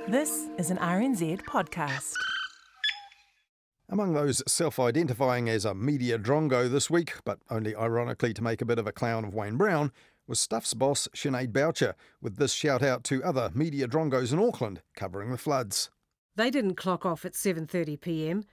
This is an RNZ podcast. Among those self-identifying as a media drongo this week, but only ironically to make a bit of a clown of Wayne Brown, was Stuff's boss Sinead Boucher, with this shout-out to other media drongos in Auckland covering the floods. They didn't clock off at 7:30 p.m.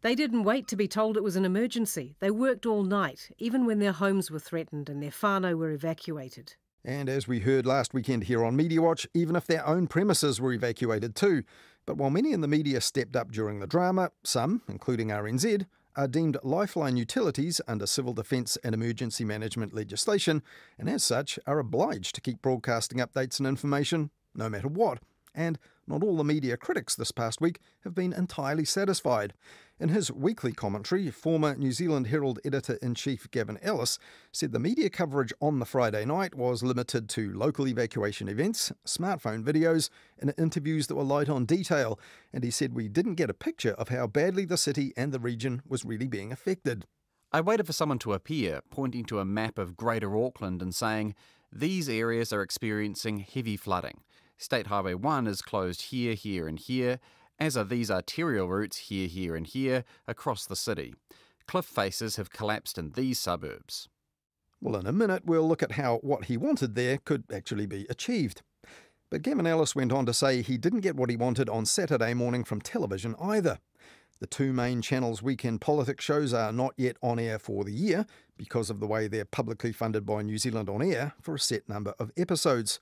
They didn't wait to be told it was an emergency. They worked all night, even when their homes were threatened and their whānau were evacuated. And as we heard last weekend here on Mediawatch, even if their own premises were evacuated too. But while many in the media stepped up during the drama, some, including RNZ, are deemed lifeline utilities under civil defence and emergency management legislation, and as such are obliged to keep broadcasting updates and information, no matter what. And not all the media critics this past week have been entirely satisfied. In his weekly commentary, former New Zealand Herald Editor-in-Chief Gavin Ellis said the media coverage on the Friday night was limited to local evacuation events, smartphone videos, and interviews that were light on detail, and he said we didn't get a picture of how badly the city and the region was really being affected. I waited for someone to appear, pointing to a map of Greater Auckland and saying, "These areas are experiencing heavy flooding. State Highway 1 is closed here, here and here, as are these arterial routes here, here and here across the city. Cliff faces have collapsed in these suburbs." Well, in a minute we'll look at how what he wanted there could actually be achieved. But Gavin Ellis went on to say he didn't get what he wanted on Saturday morning from television either. The two main channels' weekend politics shows are not yet on air for the year because of the way they're publicly funded by New Zealand On Air for a set number of episodes.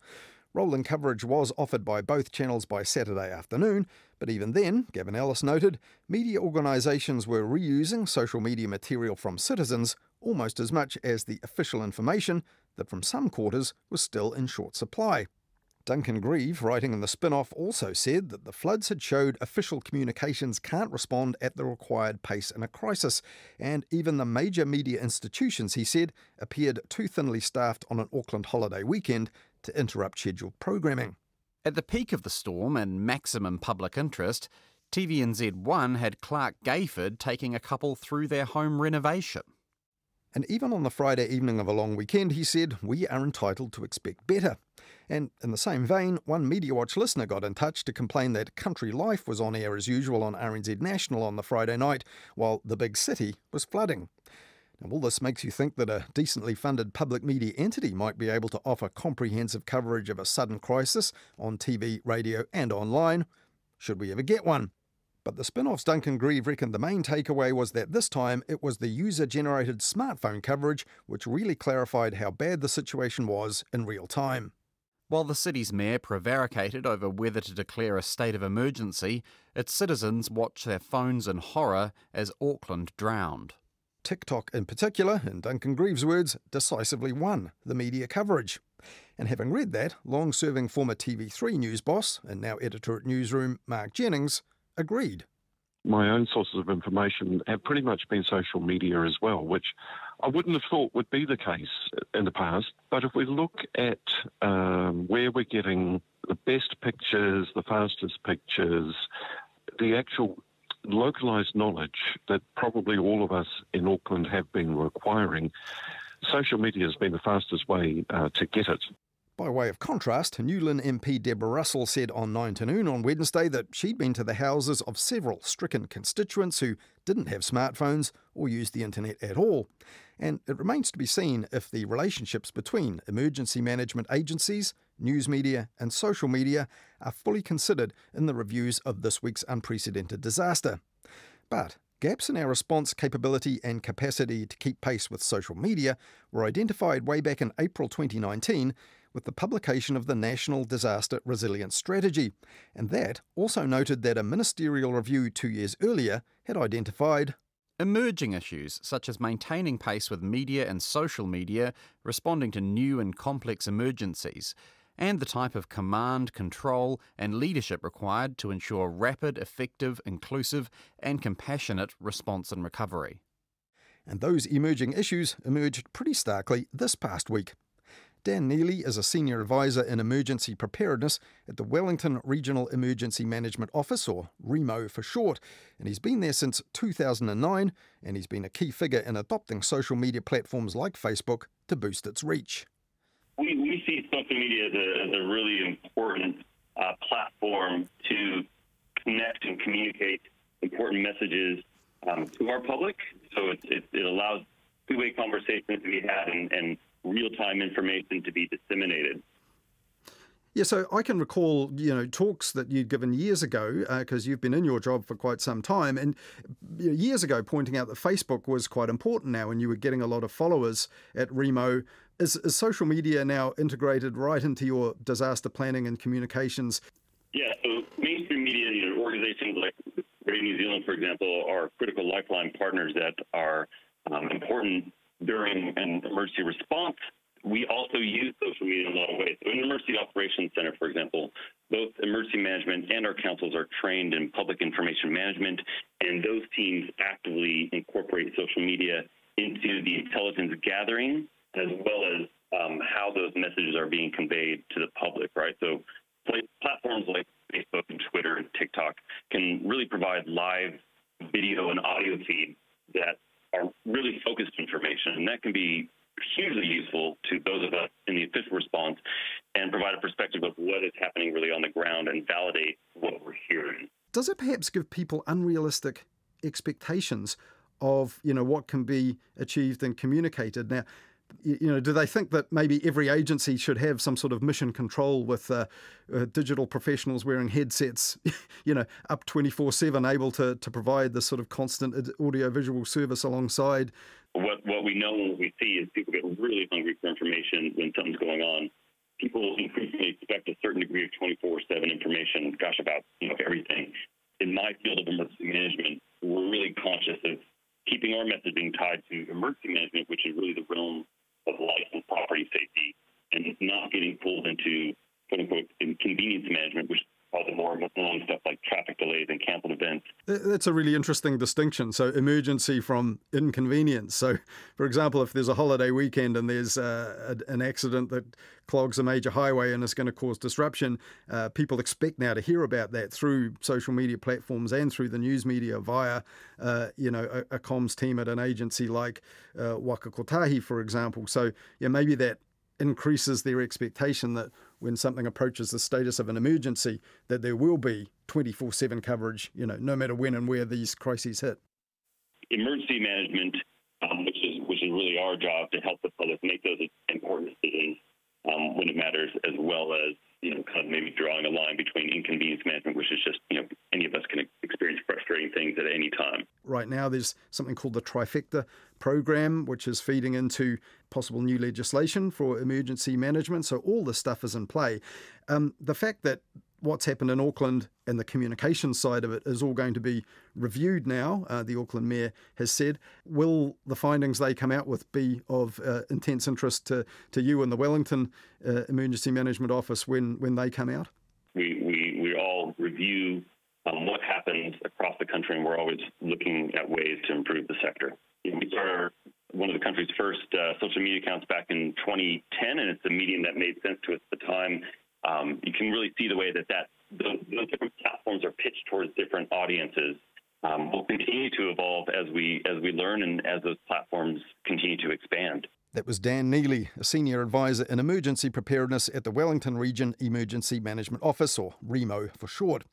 Rolling coverage was offered by both channels by Saturday afternoon, but even then, Gavin Ellis noted, media organisations were reusing social media material from citizens almost as much as the official information that from some quarters was still in short supply. Duncan Grieve, writing in the spin-off, also said that the floods had showed official communications can't respond at the required pace in a crisis, and even the major media institutions, he said, appeared too thinly staffed on an Auckland holiday weekend to interrupt scheduled programming. At the peak of the storm and maximum public interest, TVNZ1 had Clark Gayford taking a couple through their home renovation. And even on the Friday evening of a long weekend, he said, we are entitled to expect better. And in the same vein, one Mediawatch listener got in touch to complain that Country Life was on air as usual on RNZ National on the Friday night, while the big city was flooding. Now, all this makes you think that a decently funded public media entity might be able to offer comprehensive coverage of a sudden crisis on TV, radio and online, should we ever get one. But the spin-off's Duncan Grieve reckoned the main takeaway was that this time it was the user-generated smartphone coverage which really clarified how bad the situation was in real time. While the city's mayor prevaricated over whether to declare a state of emergency, its citizens watched their phones in horror as Auckland drowned. TikTok in particular, in Duncan Grieve's words, decisively won the media coverage. And having read that, long-serving former TV3 news boss and now editor at Newsroom, Mark Jennings, agreed. My own sources of information have pretty much been social media as well, which I wouldn't have thought would be the case in the past. But if we look at where we're getting the best pictures, the fastest pictures, the actual localised knowledge that probably all of us in Auckland have been requiring, social media has been the fastest way to get it. By way of contrast, Newlyn MP Deborah Russell said on 9 to Noon on Wednesday that she'd been to the houses of several stricken constituents who didn't have smartphones or use the internet at all. And it remains to be seen if the relationships between emergency management agencies, news media and social media are fully considered in the reviews of this week's unprecedented disaster. But gaps in our response capability and capacity to keep pace with social media were identified way back in April 2019 with the publication of the National Disaster Resilience Strategy, and that also noted that a ministerial review 2 years earlier had identified emerging issues such as maintaining pace with media and social media responding to new and complex emergencies, and the type of command, control and leadership required to ensure rapid, effective, inclusive and compassionate response and recovery. And those emerging issues emerged pretty starkly this past week. Dan Neely is a Senior Advisor in Emergency Preparedness at the Wellington Regional Emergency Management Office, or REMO for short, and he's been there since 2009, and he's been a key figure in adopting social media platforms like Facebook to boost its reach. We see social media as a really important platform to connect and communicate important messages to our public. So it allows two-way conversations to be had and real-time information to be disseminated. Yeah, so I can recall, talks that you'd given years ago, because you've been in your job for quite some time, and years ago pointing out that Facebook was quite important now, and you were getting a lot of followers at Remo. Is social media now integrated right into your disaster planning and communications? Yeah, so mainstream media, organizations like Radio New Zealand, for example, are critical lifeline partners that are important during an emergency response. We also use social media in a lot of ways. So in the Emergency Operations Center, for example, both emergency management and our councils are trained in public information management, and those teams actively incorporate social media into the intelligence gathering as well as how those messages are being conveyed to the public, right? So platforms like Facebook and Twitter and TikTok can really provide live video and audio feeds that are really focused information, and that can be hugely useful to those of us in the official response and provide a perspective of what is happening really on the ground and validate what we're hearing. Does it perhaps give people unrealistic expectations of, what can be achieved and communicated? Now, do they think that maybe every agency should have some sort of mission control with digital professionals wearing headsets, up 24/7, able to provide this sort of constant audio-visual service alongside? What we know and what we see is people get really hungry for information when something's going on. People increasingly expect a certain degree of 24/7 information, about everything. In my field of emergency management, we're really conscious of keeping our messaging tied to emergency management, which is really the realm of life and property safety, and not getting pulled into quote-unquote inconvenience management, which causes more long stuff like traffic delays and canceled events. That's a really interesting distinction. So emergency from inconvenience. So, for example, if there's a holiday weekend and there's an accident that clogs a major highway and is going to cause disruption, people expect now to hear about that through social media platforms and through the news media via, a comms team at an agency like Waka Kotahi, for example. So, maybe that increases their expectation that when something approaches the status of an emergency, that there will be 24/7 coverage, no matter when and where these crises hit. Emergency management, which is really our job to help the public make those important decisions when it matters, as well as kind of maybe drawing a line between inconvenience management, which is just any of us can experience frustrating things at any time. Right now, there's something called the Trifecta program, which is feeding into possible new legislation for emergency management. So all this stuff is in play. The fact that what's happened in Auckland and the communication side of it is all going to be reviewed now, the Auckland Mayor has said. Will the findings they come out with be of intense interest to you and the Wellington Emergency Management Office when they come out? We all review what happens across the country, and we're always looking at ways to improve the sector. We started one of the country's first social media accounts back in 2010, and it's a medium that made sense to us at the time. You can really see the way that those different platforms are pitched towards different audiences. Will continue to evolve as we learn and as those platforms continue to expand. That was Dan Neely, a senior advisor in emergency preparedness at the Wellington Region Emergency Management Office, or REMO for short.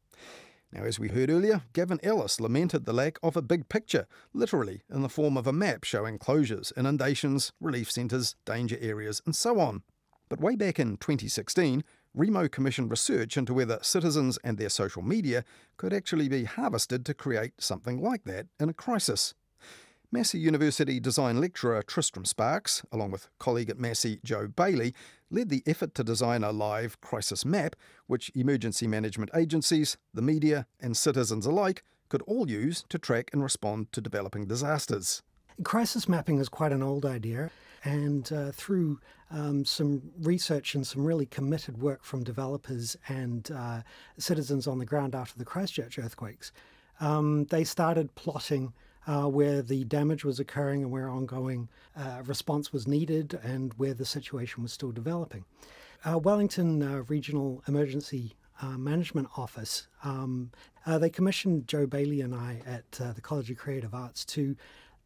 Now, as we heard earlier, Gavin Ellis lamented the lack of a big picture, literally in the form of a map showing closures, inundations, relief centres, danger areas and so on. But way back in 2016, REMO commissioned research into whether citizens and their social media could actually be harvested to create something like that in a crisis. Massey University design lecturer Tristram Sparks, along with colleague at Massey Joe Bailey, led the effort to design a live crisis map which emergency management agencies, the media and citizens alike could all use to track and respond to developing disasters. Crisis mapping is quite an old idea, and through some research and some really committed work from developers and citizens on the ground after the Christchurch earthquakes, they started plotting where the damage was occurring and where ongoing response was needed and where the situation was still developing. Wellington Regional Emergency Management Office, they commissioned Joe Bailey and I at the College of Creative Arts to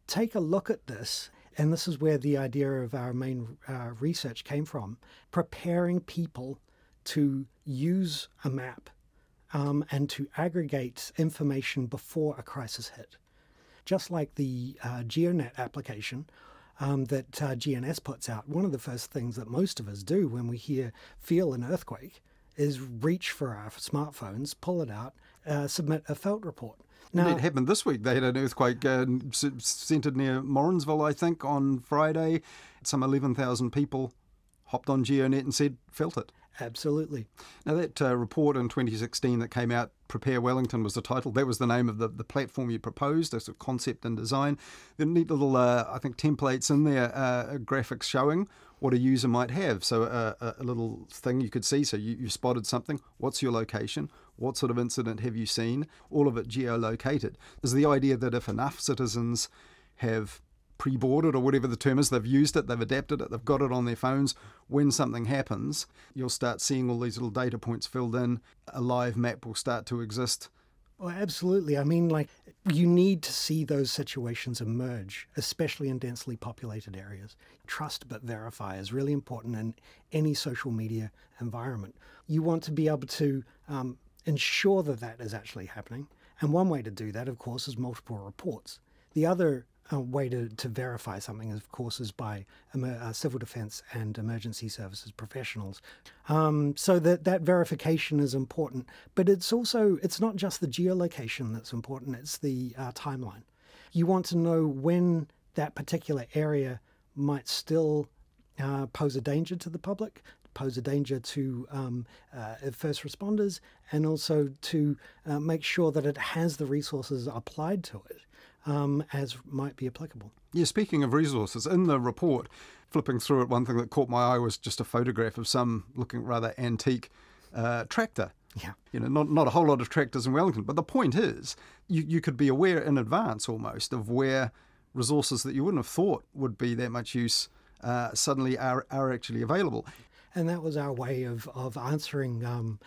take a look at this, and this is where the idea of our main research came from, preparing people to use a map and to aggregate information before a crisis hit. Just like the GeoNet application that GNS puts out, one of the first things that most of us do when we feel an earthquake is reach for our smartphones, pull it out, submit a felt report. Now, it happened this week. They had an earthquake centred near Morrinsville, I think, on Friday. Some 11,000 people hopped on GeoNet and said, felt it. Absolutely. Now, that report in 2016 that came out, Prepare Wellington was the title. That was the name of the platform you proposed, as a concept and design. The neat little, I think, templates in there, graphics showing what a user might have. So a little thing you could see. So you spotted something. What's your location? What sort of incident have you seen? All of it geolocated. Is the idea that if enough citizens have pre-boarded, or whatever the term is, they've used it, they've adapted it, they've got it on their phones, when something happens, you'll start seeing all these little data points filled in, a live map will start to exist. Well, absolutely. I mean, you need to see those situations emerge, especially in densely populated areas. Trust but verify is really important in any social media environment. You want to be able to ensure that is actually happening. And one way to do that, of course, is multiple reports. The other way to verify something, of course, is by civil defence and emergency services professionals. So that verification is important. But it's not just the geolocation that's important, it's the timeline. You want to know when that particular area might still pose a danger to the public, pose a danger to first responders, and also to make sure that it has the resources applied to it as might be applicable. Yeah, speaking of resources, in the report, flipping through it, one thing that caught my eye was just a photograph of some looking rather antique tractor. Yeah. You know, not a whole lot of tractors in Wellington, but the point is, you could be aware in advance almost of where resources that you wouldn't have thought would be that much use suddenly are actually available. And that was our way of answering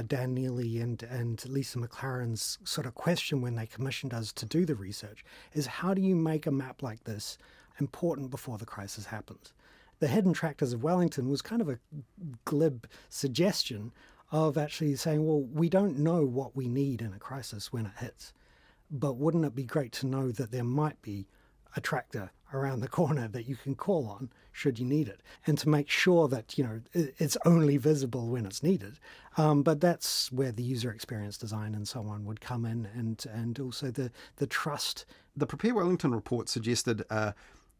Dan Neely and Lisa McLaren's sort of question when they commissioned us to do the research, is how do you make a map like this important before the crisis happens? The Hidden Tractors of Wellington was kind of a glib suggestion of actually saying, well, we don't know what we need in a crisis when it hits, but wouldn't it be great to know that there might be a tractor around the corner that you can call on should you need it, and to make sure that it's only visible when it's needed. But that's where the user experience design and so on would come in, and also the trust. The Prepare Wellington report suggested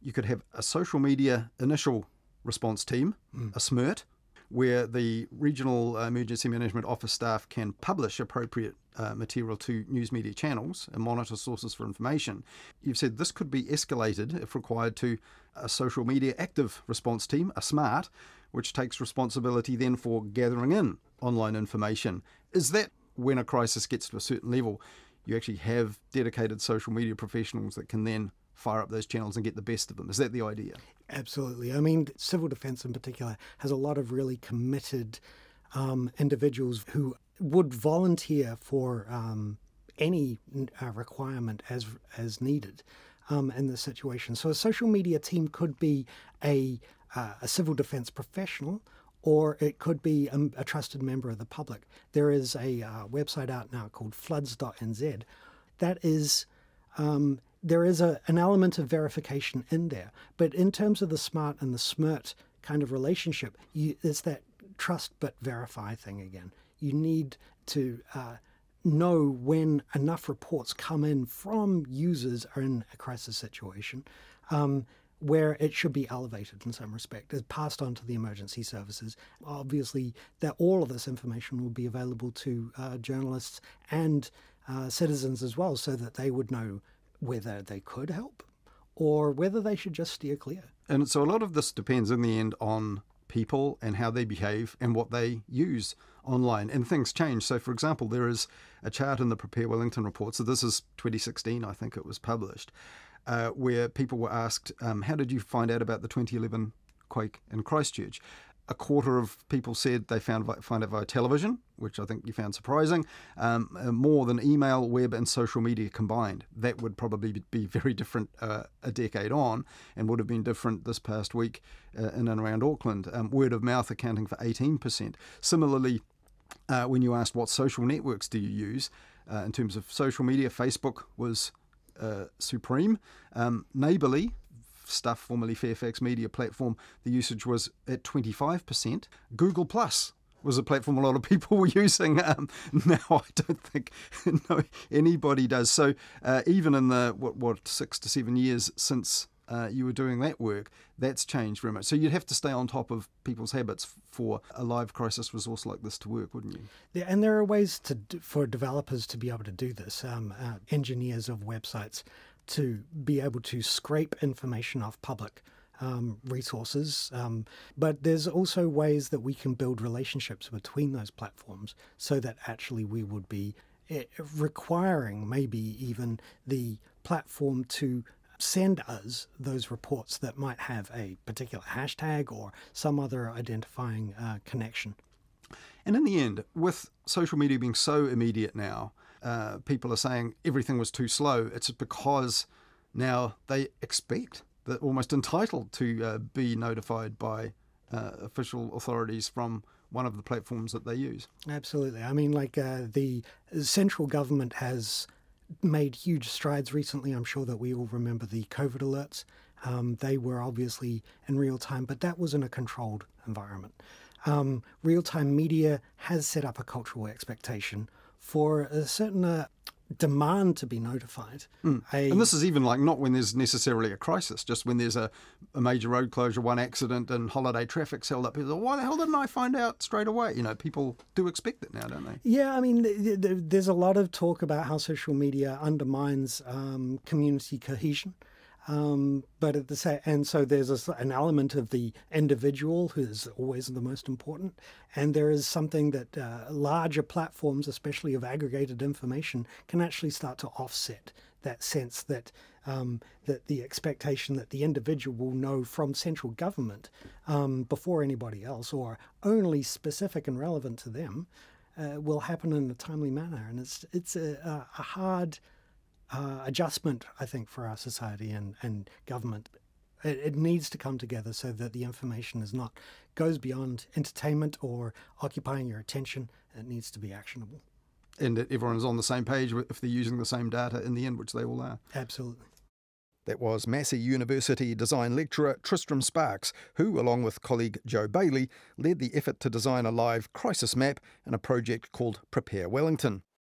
you could have a social media initial response team, a SMERT, where the Regional Emergency Management Office staff can publish appropriate material to news media channels and monitor sources for information. You've said this could be escalated, if required, to a social media active response team, a SMART, which takes responsibility then for gathering in online information. Is that when a crisis gets to a certain level, you actually have dedicated social media professionals that can then fire up those channels and get the best of them? Is that the idea? Absolutely. I mean, civil defence in particular has a lot of really committed individuals who would volunteer for any requirement as needed in this situation. So a social media team could be a civil defence professional, or it could be a trusted member of the public. There is a website out now called floods.nz. That is... there is an element of verification in there. But in terms of the SMART and the SMERT kind of relationship, it's that trust but verify thing again. You need to know when enough reports come in from users are in a crisis situation where it should be elevated in some respect, is passed on to the emergency services. Obviously, that all of this information will be available to journalists and citizens as well, so that they would know whether they could help or whether they should just steer clear. And so a lot of this depends in the end on people and how they behave and what they use online, and things change. So, for example, there is a chart in the Prepare Wellington report, so this is 2016, I think it was published, where people were asked, how did you find out about the 2011 quake in Christchurch? a quarter of people said they find it via television, which I think you found surprising, more than email, web and social media combined. That would probably be very different a decade on, and would have been different this past week in and around Auckland. Word of mouth accounting for 18%. Similarly, when you asked what social networks do you use, in terms of social media, Facebook was supreme. Neighbourly, Stuff, formerly Fairfax Media platform, the usage was at 25%. Google Plus was a platform a lot of people were using. Now I don't think anybody does. So even in the, 6 to 7 years since you were doing that work, that's changed very much. So you'd have to stay on top of people's habits for a live crisis resource like this to work, wouldn't you? Yeah, and there are ways for developers to be able to do this, engineers of websites to be able to scrape information off public resources. But there's also ways that we can build relationships between those platforms so that actually we would be requiring maybe even the platform to send us those reports that might have a particular hashtag or some other identifying connection. And in the end, with social media being so immediate now, people are saying everything was too slow. It's because now they expect, they're almost entitled to be notified by official authorities from one of the platforms that they use. Absolutely. I mean, like the central government has made huge strides recently. I'm sure that we all remember the COVID alerts. They were obviously in real time, but that was in a controlled environment. Real-time media has set up a cultural expectation for a certain demand to be notified. And this is even like not when there's necessarily a crisis, just when there's a major road closure, one accident and holiday traffic's held up. People say, why the hell didn't I find out straight away? You know, people do expect it now, don't they? Yeah, I mean, there's a lot of talk about how social media undermines community cohesion. But at the same, and so there's an element of the individual who is always the most important, and there is something that larger platforms, especially of aggregated information, can actually start to offset that sense that that the expectation that the individual will know from central government before anybody else, or only specific and relevant to them, will happen in a timely manner, and it's a hard adjustment, I think, for our society and government. It needs to come together so that the information goes beyond entertainment or occupying your attention. It needs to be actionable. And that everyone is on the same page if they're using the same data in the end, which they all are. Absolutely. That was Massey University design lecturer Tristram Sparks, who, along with colleague Joe Bailey, led the effort to design a live crisis map in a project called Prepare Wellington.